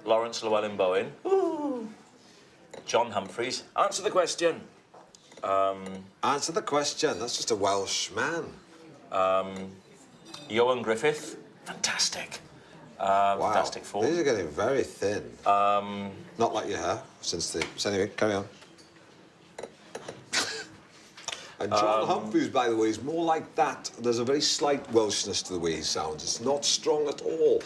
Lawrence Llewellyn-Bowen. John Humphreys. Answer the question. Answer the question. That's just a Welsh man. Ioan Griffith. Fantastic. Wow. Fantastic form. These are getting very thin. Not like your hair, since the... So anyway, carry on. And John Humphreys, by the way, is more like that. There's a very slight Welshness to the way he sounds. It's not strong at all.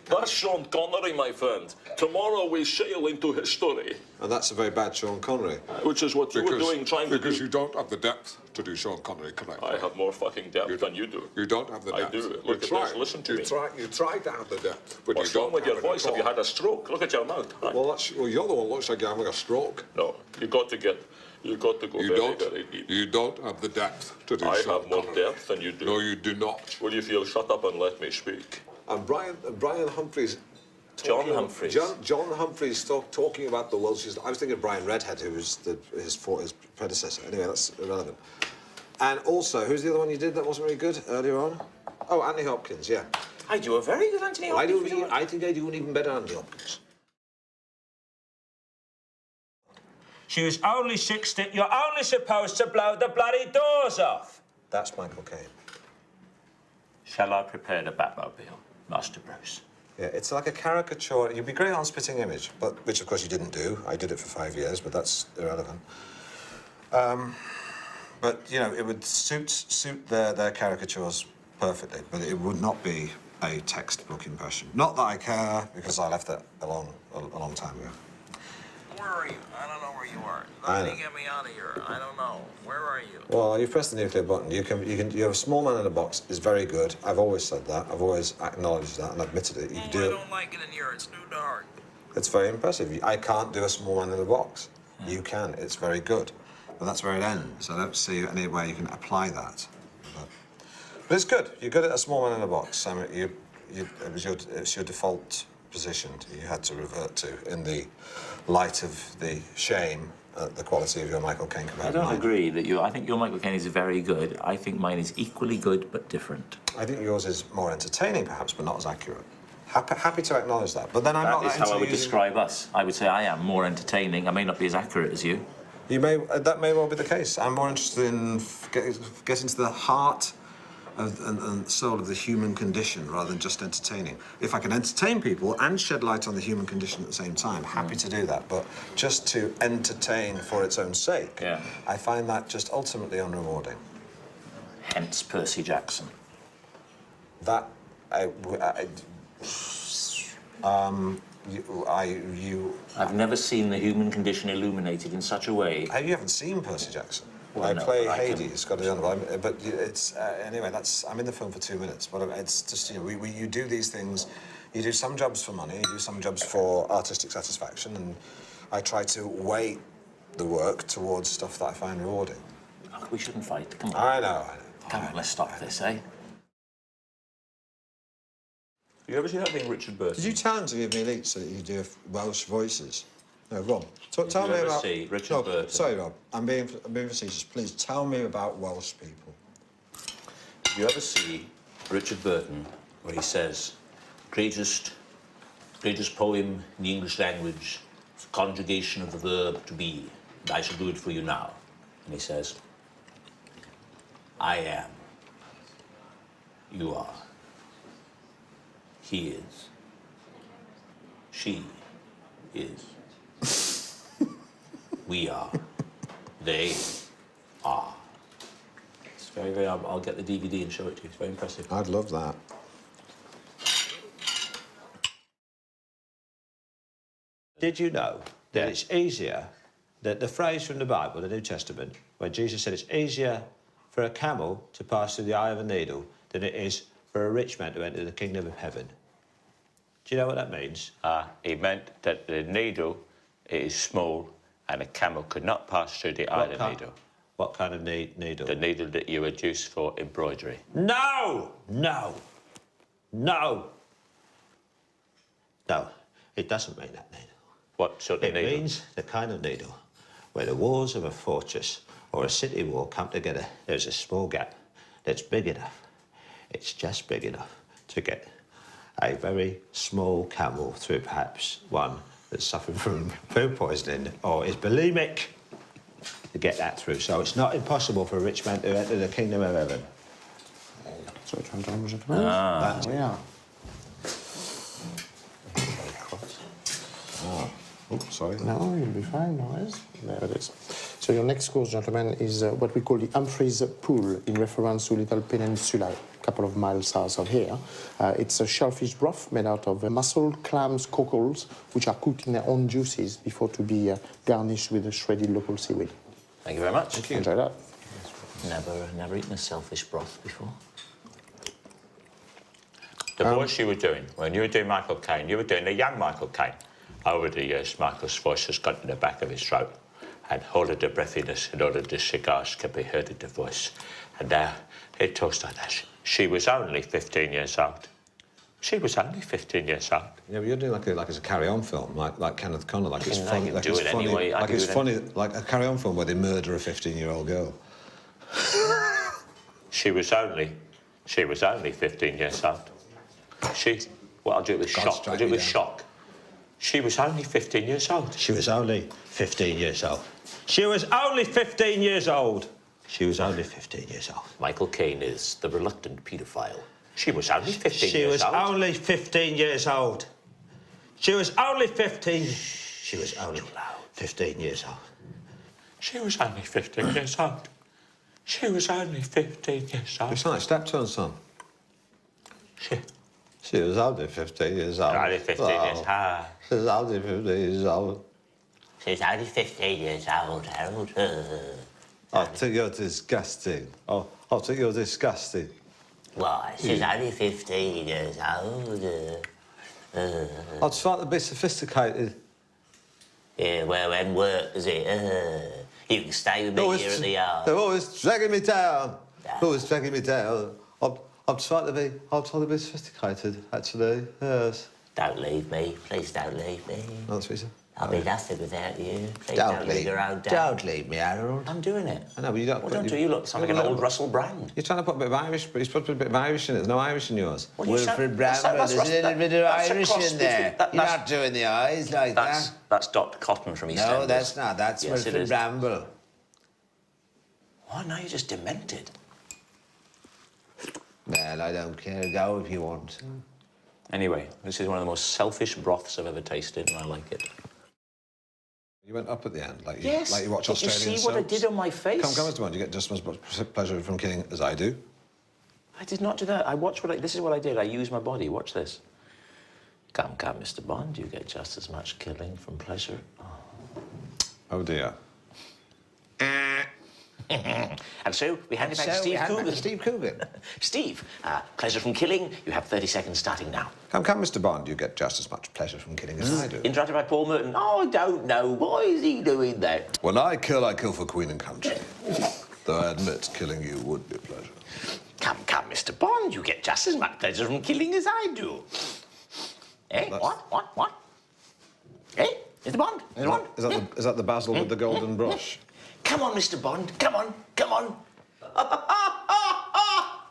That's Sean Connery, my friend. Tomorrow we sail into history. And that's a very bad Sean Connery. Which is what you were doing, trying to do. Because you don't have the depth to do Sean Connery correctly. I have more fucking depth than you do. You don't have the depth. I do. Look at this. Listen to me. You try to have the depth, but What's you wrong don't with your have it voice? at Have you all. had a stroke? Look at your mouth. Well, you're the one who looks like you're having a stroke. No, you got to go very deep. You don't have the depth to do I Sean have more Connery. depth than you do. No, you do not. Will you feel shut up and let me speak? And Brian Humphreys... John Humphreys. John Humphreys talking about the Welshes. I was thinking of Brian Redhead, who was his predecessor. Anyway, that's irrelevant. And also, who's the other one you did that wasn't very good earlier on? Oh, Anthony Hopkins, yeah. I do a very good Anthony Hopkins. I think I do an even better Anthony Hopkins. She was only 16. You're only supposed to blow the bloody doors off. That's Michael Caine. Shall I prepare the Batmobile, Master Bruce? Yeah, it's like a caricature. You'd be great on Spitting Image, which of course you didn't do. I did it for 5 years, but that's irrelevant. But you know, it would suit their caricatures perfectly, but it would not be a textbook impression. Not that I care, because I left that a long time ago. Where are you? I don't know where you are. Nobody get me out of here. I don't know. Where are you? Well, you've pressed the nuclear button. You have a small man in a box is very good. I've always said that. I've always acknowledged that and admitted it. You I do it. don't like it in here. It's too dark. It's very impressive. I can't do a small man in a box. You can. It's very good. But that's where it ends. I don't see any way you can apply that. But it's good. You're good at a small man in a box. I mean, it's your default position you had to revert to in the light of the shame at the quality of your Michael Caine compared I to don't mine. agree that I think your Michael Caine is very good. I think mine is equally good but different. I think yours is more entertaining, perhaps, but not as accurate. Happy to acknowledge that. But then I'm not. That is how I would describe us. I would say I am more entertaining. I may not be as accurate as you. That may well be the case. I'm more interested in getting to the heart and soul of the human condition rather than just entertaining. If I can entertain people and shed light on the human condition at the same time, happy to do that. But just to entertain for its own sake, I find that just ultimately unrewarding. Hence Percy Jackson. That I've never seen the human condition illuminated in such a way. You haven't seen Percy Jackson. Well, I no, play but Hades, got it on, but it's anyway. I'm in the film for 2 minutes, but it's just you do these things. You do some jobs for money, you do some jobs for artistic satisfaction, and I try to weigh the work towards stuff that I find rewarding. Look, we shouldn't fight. Come on. I know. Come on, let's stop this, eh? You ever see that thing, Richard Burton? Did you tell him to give me leaks so that you could do Welsh voices? No, Ron. Tell Did you me ever about. see Richard No, Burton? sorry, Rob. I'm being facetious. Please tell me about Welsh people. Did you ever see Richard Burton where he says, greatest poem in the English language, is the conjugation of the verb to be, and I shall do it for you now. And he says, I am, you are, he is, she is, we are, they are. It's very, I'll get the DVD and show it to you. It's very impressive. I'd love that. Did you know that it's easier, that the phrase from the Bible, the New Testament, when Jesus said it's easier for a camel to pass through the eye of a needle than it is for a rich man to enter the kingdom of heaven? Do you know what that means? He meant that the needle is small and a camel could not pass through the eye of the needle. What kind of needle? The needle that you would use for embroidery. No! No! No! No, it doesn't mean that needle. What sort of needle? It means the kind of needle where the walls of a fortress or a city wall come together. There's a small gap that's big enough. It's just big enough to get a very small camel through perhaps one that's suffering from food poisoning or is bulimic to get that through. So it's not impossible for a rich man to enter the kingdom of heaven. So, gentlemen, we are. Oh, sorry. No, you'll be fine, no worries. There it is. So your next course, gentlemen, is what we call the Humphreys Pool, in reference to Little Peninsula, a couple of miles south of here. It's a shellfish broth made out of mussel, clams, cockles, which are cooked in their own juices before to be garnished with a shredded local seaweed. Thank you very much. Thank you. Enjoy that. Never eaten a shellfish broth before. The voice you were doing, when you were doing Michael Caine, you were doing the young Michael Caine. Over the years, Michael's voice has got in the back of his throat, and all of the breathiness and all of the cigars can be heard in the voice. And now it talks like that. She was only 15 years old. She was only 15 years old. Yeah, but you're doing like it's a carry-on film, like Kenneth Connor, like it's I funny, can like do it's it funny, anyway. like it's funny, like a carry-on film where they murder a 15-year-old girl. She was only 15 years old. Well, I'll do it with God shock. strike I'll do it me with down. shock. She was only 15 years old. She was only 15 years old. She was only 15 years old. She was only 15 years old. Michael Caine is the reluctant paedophile. She was only 15 She years was old. only 15 years old. She was only 15. She was only 15 years old. She was only 15 years old. She was only 15 years old. It's like Steptoe, son. She was only 15 years old. Only 15 years old. She was only 15 years old. She's only 15 years old, Harold. I think you're disgusting. Oh, I think you're disgusting. Why? She's only 15 years old. I was trying to be sophisticated. Yeah, well, when work, is it? You can stay with me here at the yard. They're always dragging me down. Always dragging me down. I'm trying to be sophisticated, actually. Yes. Don't leave me. Please don't leave me. Oh, that's what you said. I'll be nothing without you. Please don't leave your own dad. Don't leave me, Harold. I'm doing it. I know, but you don't. Well, don't do you look sound like an old Russell Brand? You're trying to put a bit of Irish, but you're supposed to put a bit of Irish in it. There's no Irish in yours. Well, you sound- Wilfred that's- Bramble, that's there's a little bit of that's a Irish cross in there. between- that- You're that's- not doing the eyes like that. That's Dr. Cotton from EastEnders. No, that's not. That's Yes, it Wilfred is. Bramble. Oh, now you're just demented. Well, I don't care. Go if you want. Anyway, this is one of the most selfish broths I've ever tasted, and I like it. You went up at the end, like you, Yes. like you watch Did you Australian see what I soaps. did on my face? Come, Mr. Bond, you get just as much pleasure from killing as I do. I did not do that. I watched this is what I did. I used my body. Watch this. Come, Mr. Bond, you get just as much killing from pleasure. Oh dear. And so we hand it back to Steve Coogan. Steve Coogan. Steve, pleasure from killing. You have 30 seconds starting now. Come, Mr. Bond, you get just as much pleasure from killing as I do. Interrupted by Paul Merton. Oh, I don't know. Why is he doing that? When I kill for Queen and country. Though I admit killing you would be a pleasure. Come, Mr. Bond, you get just as much pleasure from killing as I do. Eh? What? Eh? Mr. Bond? Mr. Bond? Is that the basil with the golden brush? Come on, Mr. Bond. Come on.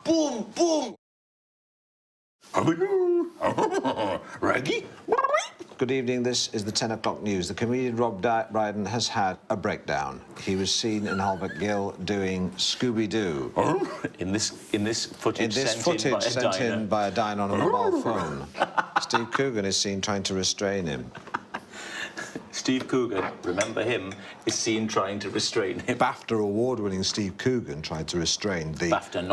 Boom, boom. Reggie? Good evening, this is the 10 o'clock news. The comedian Rob Brydon has had a breakdown. He was seen in Halbert Gill doing Scooby-Doo. In this footage, sent in by a diner on a mobile phone. Steve Coogan is seen trying to restrain him. Steve Coogan, remember him, is seen trying to restrain him. BAFTA award-winning Steve Coogan tried to restrain the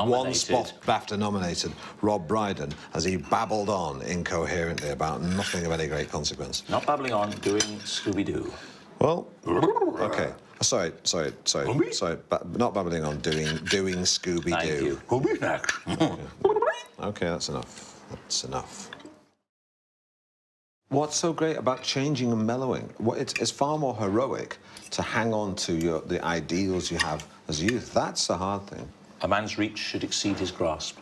one-spot BAFTA-nominated Rob Brydon as he babbled on incoherently about nothing of any great consequence. Not babbling on, doing Scooby-Doo. Well, OK. Sorry. Not babbling on, doing Scooby-Doo. Thank you. OK, that's enough. What's so great about changing and mellowing? It's far more heroic to hang on to the ideals you have as youth. That's the hard thing. A man's reach should exceed his grasp.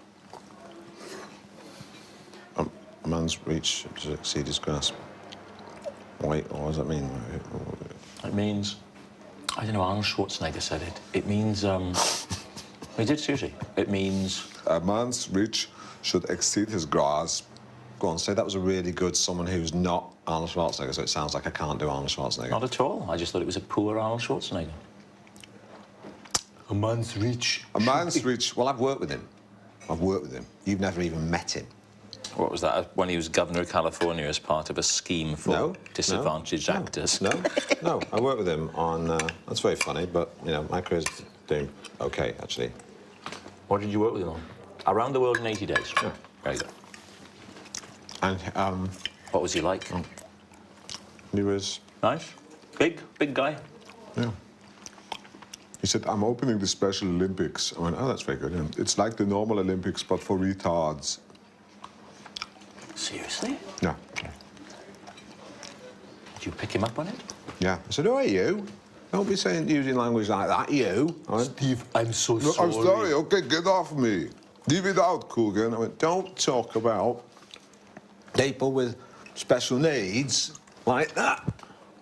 A man's reach should exceed his grasp. Wait, what does that mean? It means, I don't know, Arnold Schwarzenegger said it. It means, he did seriously. It means... A man's reach should exceed his grasp. Go on, say that was a really good someone who's not Arnold Schwarzenegger, so it sounds like I can't do Arnold Schwarzenegger. Not at all. I just thought it was a poor Arnold Schwarzenegger. A man's reach. A man's reach. Well, I've worked with him. I've worked with him. You've never even met him. What was that? When he was governor of California as part of a scheme for disadvantaged actors? No, no. I worked with him on... that's very funny, but, you know, my career's doing OK, actually. What did you work with him on? Around the World in 80 Days? Yeah. Very good. And, what was he like? he was... Nice? Big guy? Yeah. He said, I'm opening the Special Olympics. I went, oh, that's very good. Yeah. It's like the normal Olympics, but for retards. Seriously? Yeah. Did you pick him up on it? Yeah. I said, who are you? Don't be using language like that, you. I went, Steve, I'm so No, I'm sorry, OK, get off me. Leave it out, Coogan. I went, don't talk about people with special needs like that,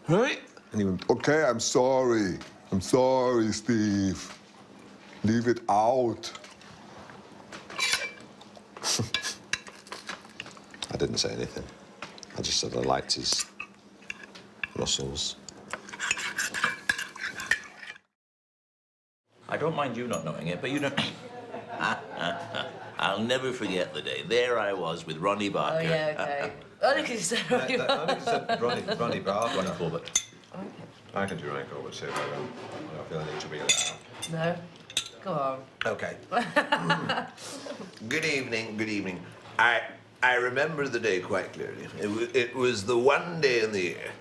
right? And he went, OK, I'm sorry. I'm sorry, Steve. Leave it out. I didn't say anything. I just said I liked his muscles. I don't mind you not knowing it, but you don't... I'll never forget the day. There I was with Ronnie Barker. Oh, yeah, OK. Only because you said Ronnie Barker. Ronnie Barker. Ronnie Corbett. Okay. I can do Ronnie Corbett too, but I don't feel I need to be allowed. No? Go on. OK. Good evening, good evening. I remember the day quite clearly. It was the one day in the year.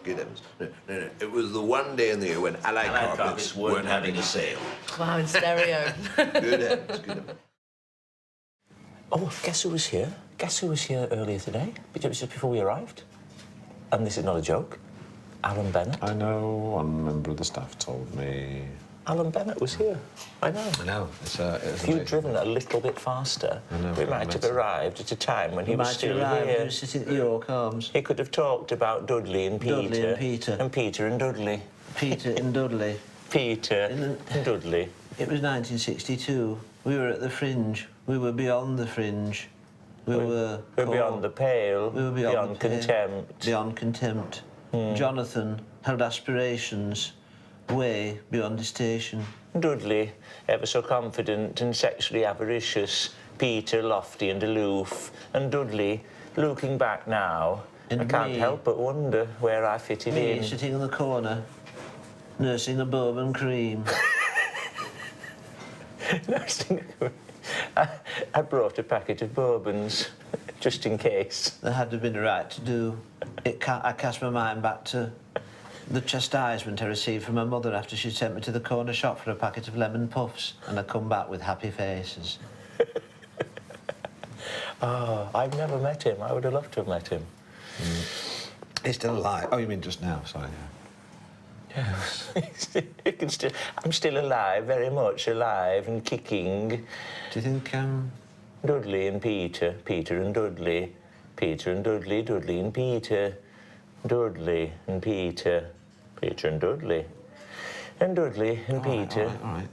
Good heavens. No. It was the one day in the year when Allied Carpets weren't having a sale. Wow, in stereo. Good heavens, good heavens. Oh, guess who was here? Guess who was here earlier today? Just before we arrived? And this is not a joke. Alan Bennett. I know one member of the staff told me. Alan Bennett was here. I know. I know. If you'd driven a little bit faster, we might have arrived at a time when he was still here. He was sitting at the York Arms. He could have talked about Dudley and Peter. Dudley and Peter. And Peter and Dudley. Peter and Dudley. Peter and Dudley. It was 1962. We were at the fringe. We were beyond the fringe. We were beyond the pale. We were beyond contempt. Beyond contempt. Jonathan held aspirations way beyond his station. Dudley, ever so confident and sexually avaricious. Peter, lofty and aloof. And Dudley, looking back now, And I can't me. help but wonder where I fitted Me in. sitting in the corner, nursing a bourbon cream. I brought a packet of bourbons, just in case. There had to have been a right to do. I cast my mind back to the chastisement I received from my mother after she sent me to the corner shop for a packet of lemon puffs, and I come back with happy faces. Oh, I've never met him. I would have loved to have met him. He's still alive. Oh, you mean just now? Sorry. Yes. I'm still alive, very much alive and kicking. Do you think, Dudley and Peter, Peter and Dudley, Peter and Dudley, Dudley and Peter, Dudley and Peter, Peter and Dudley, and Dudley and Peter. All right.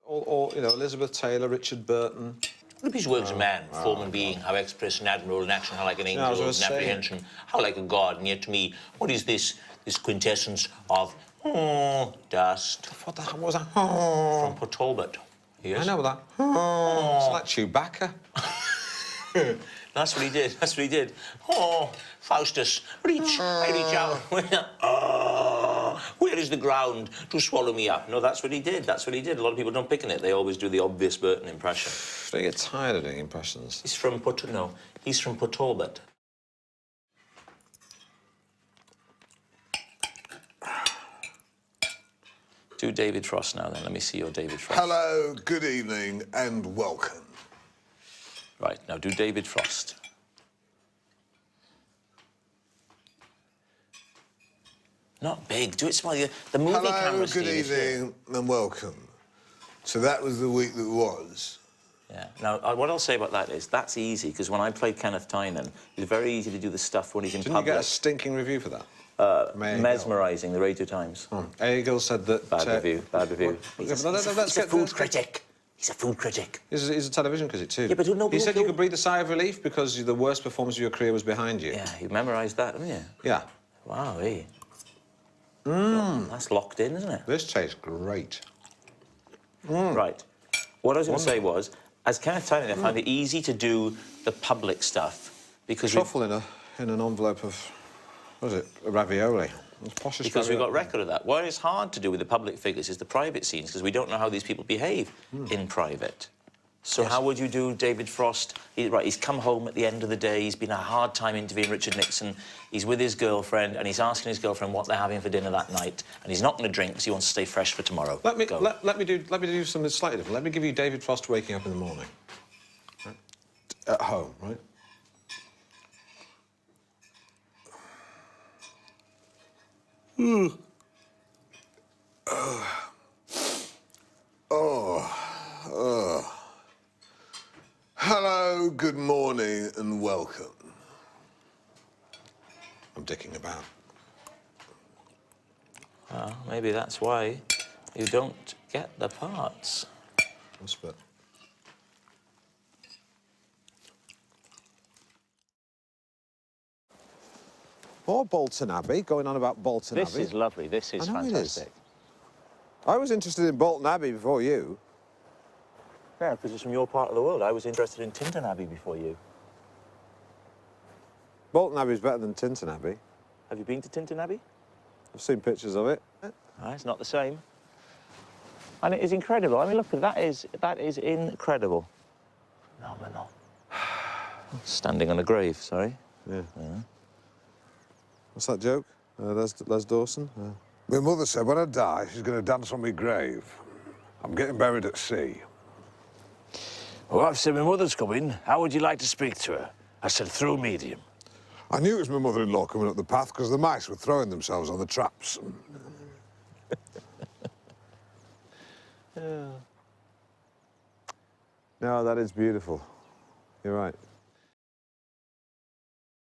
Or, you know, Elizabeth Taylor, Richard Burton. Look at his words, a man, form and being, how express and admirable in action, how like an angel in apprehension, how like a god, and yet to me, what is this quintessence of dust? What the hell was that? From Port Talbot. Yes? I know that. It's like Chewbacca. That's what he did. That's what he did. Oh, Faustus, reach. I reach out. Where is the ground to swallow me up? No, that's what he did. That's what he did. A lot of people don't pick on it. They always do the obvious Burton impression. Don't you get tired of doing impressions? He's from Port Talbot. Do David Frost now, then. Let me see your David Frost. Hello, good evening, and welcome. Right, now do David Frost. Not big. Do it small. The movie camera, Hello, Steve, good is here. evening, and welcome. So that was the week that was. Yeah. Now, what I'll say about that is that's easy, because when I played Kenneth Tynan, it was very easy to do the stuff when he's in Didn't public. you get a stinking review for that? Mesmerising, the Radio Times. Eagle said that... Bad review, bad review. Let's He's a food critic. He's a food critic. He's a television critic too. Yeah, but nobody he said will you could breathe a sigh of relief because the worst performance of your career was behind you. Yeah, you memorised that, didn't you? Yeah. Wow, that's locked in, isn't it? This tastes great. Right. What I was going to say was, as Kenneth Tynan, I found it easy to do the public stuff because Truffle in an envelope of, what is it, a ravioli. Because we've got record of that. What is hard to do with the public figures is the private scenes, because we don't know how these people behave in private. So how would you do David Frost? He's come home at the end of the day, he's been a hard time interviewing Richard Nixon, he's with his girlfriend, and he's asking his girlfriend what they're having for dinner that night, and he's not going to drink because he wants to stay fresh for tomorrow. Let me do something slightly different. Let me give you David Frost waking up in the morning. Right? At home, right? Hello, good morning, and welcome. I'm dicking about. Well, maybe that's why you don't get the parts. What's that? Or Bolton Abbey, going on about Bolton Abbey. This is lovely. This is I know it is. fantastic. I was interested in Bolton Abbey before you. Yeah, because it's from your part of the world. I was interested in Tintern Abbey before you. Bolton Abbey is better than Tintern Abbey. Have you been to Tintern Abbey? I've seen pictures of it. It's not the same. And it is incredible. I mean, look, that is incredible. Phenomenal. Standing on a grave, sorry. Yeah. What's that joke? Les Dawson? My mother said when I die, she's going to dance on my grave. I'm getting buried at sea. Well, I've said my mother's coming. How would you like to speak to her? I said through medium. I knew it was my mother-in-law coming up the path because the mice were throwing themselves on the traps. No, that is beautiful. You're right.